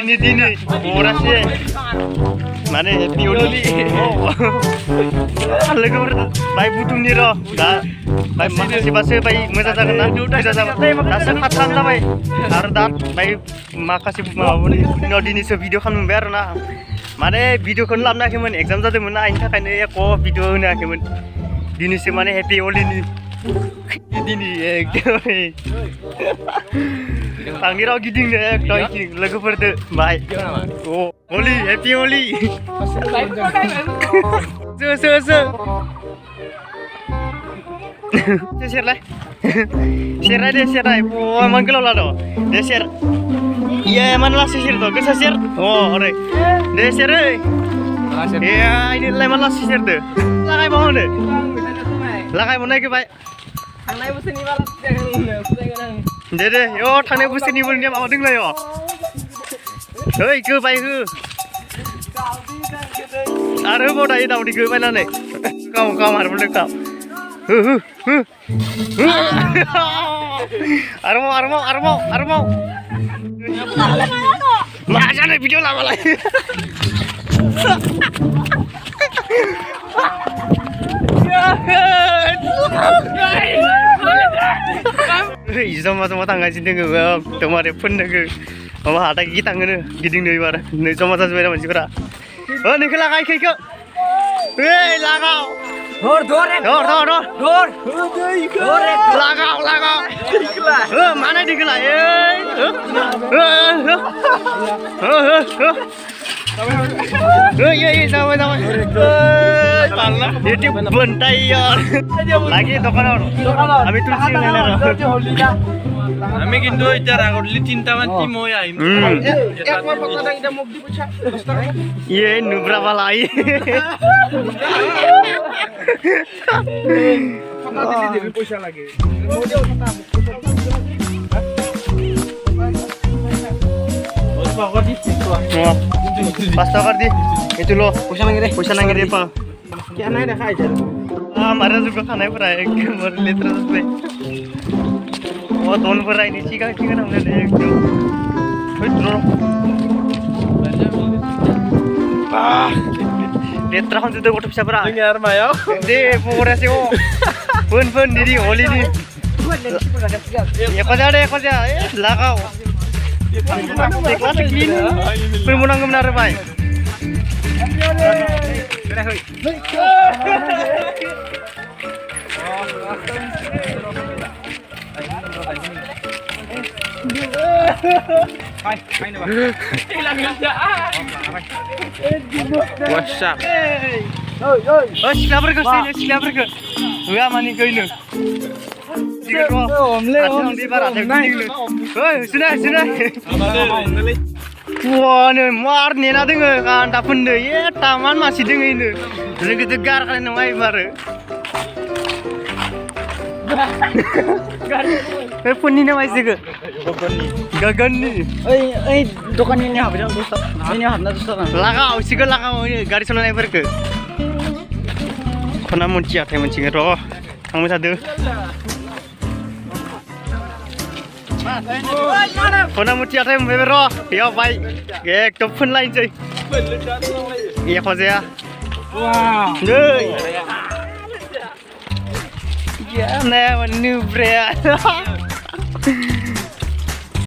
हलिनि दिनै हरासै माने हेपि हलि लोगोफोर बाय बुथुमनि र' दा बाय माखासेबासो बाय मोजां जागोन ना मोजां जाबाय दासो खाथाम जाबाय आरो दा बाय माखासे माबाफोरनि उनाव दिनैसो भिडिअ खालामबाय आरो ना माने भिडिअखौनो लाबोनो हायाखैमोन एग्जाम जादोंमोन ना बेनि थाखायनो एक भिडिअ होनो हायाखैमोन दिनैसो माने हेपि हलिनि दिनै एकदम थांनि राव गिदिंनो एकदम लोगोफोरदो बाय अ हलि हेपि हलि सो सेरलाय सेरनाय दे सेरनाय इमान गोलाव लाद' दे सेर इया इमान लासै सेर द' गोसा सेर अ ओरै दे सेर ओइ ए इनिलाय इमान लासै सेरदो लागायबावनो लागायबावनायखौ बाय थांनाय बोसोरनि बारा दे यो थांनाय बोसोरनि बोरनिया माबा दोंलाय ओइ गोबाय हो आरो होबाव दायो दावदैखौ बायनानै गाव मारबोदों गाव आरोबाव मा जानो भिडिअ लाबालाय जमा थांगासिनो दोङो एकदम आरो फोननोगो माबा हाथाय गिताङोनो गिदिंनो एबार नै जमा जाजोब्बाय मानसिफोरा नोंखौ लागाय इखौ ओइ लागाव धर लागाव मानाय दैखौला जाबाय itu bentai ya lagi দোকানত আমি তুলছি আমি কিন্তু এতিয়া আগলি 3টা মান টিম হৈ আহিম একবাৰ পকাটা এটা মুখ দি পইচা 10 টাকা ইয়ে নুবরা वाला আই পকা দি দিবি পয়সা লাগে পাঁচ টাকার দি itu lo পয়সা নাঙ্গে দে পা কেনাই দেখা আইছে मारा juga खानायफोरा एकदम लेथ्रा जाजोब्बाय दनफोरा इनि सिगां नांगोन एकदम लेथ्रा खालामजोबदों गथ' फिसाफोरा आरो मायाव दे पकरासै फोन दिनै हलिनि एक हाजार लागाव फोरमानांगौमोन आरो बाय WhatsApp सिख्लाफोरखौ होआ मानि गैनो वानो मार नेना दोङो गान्दा फोननो तामान मासि दोङो इनो जोंखौथ' गारखानाय नङा एबारो फोननि नामा इसोरखौ गगननि ओइ दखाननि हाबैदों दस्ता ओइनि हाबना दस्ता लागाव सिखौ लागाव गारि सालायनायफोरखौ खना मोनथियाथाय मोनसिगोन र' थांबाय थादो खना मोनथियाथाय मोनबाय र' बेयाव बाय एकदम फोनलायनोसै एक हाजार नै ya nih nubrया